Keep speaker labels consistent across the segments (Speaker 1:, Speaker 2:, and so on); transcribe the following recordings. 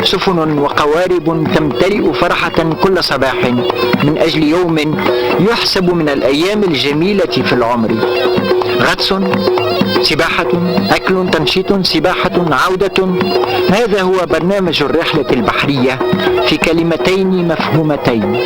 Speaker 1: سفن وقوارب تمتلئ فرحة كل صباح من أجل يوم يحسب من الأيام الجميلة في العمر. غطس، سباحة، أكل، تنشيط، سباحة، عودة. هذا هو برنامج الرحلة البحرية في كلمتين مفهومتين.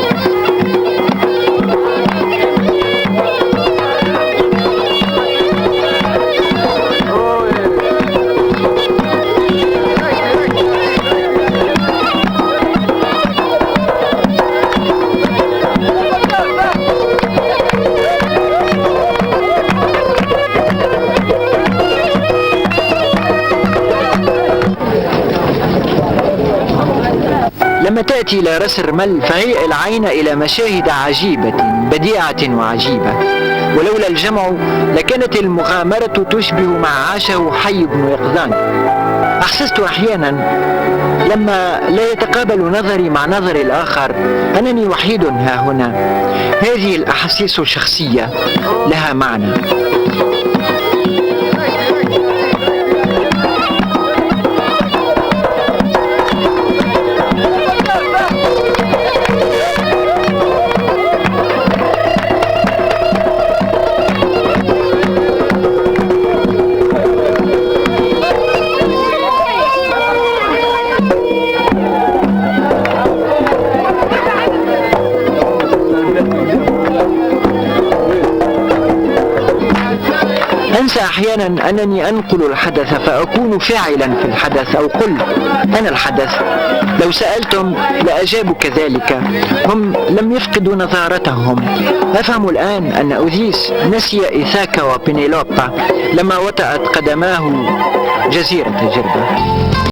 Speaker 1: لما تأتي إلى رأس الرمل فهيئ العين إلى مشاهد عجيبة بديعة وعجيبة، ولولا الجمع لكانت المغامرة تشبه ما عاشه حي بن يقظان. أحسست أحيانا لما لا يتقابل نظري مع نظر الآخر أنني وحيد ها هنا. هذه الأحاسيس الشخصية لها معنى. أنسى أحيانا أنني أنقل الحدث فأكون فاعلا في الحدث، أو قل أنا الحدث. لو سألتم لأجابوا كذلك. هم لم يفقدوا نظارتهم. أفهم الآن أن أوديس نسي إيثاكا وبنيلوبا لما وطأت قدماه جزيرة جربة.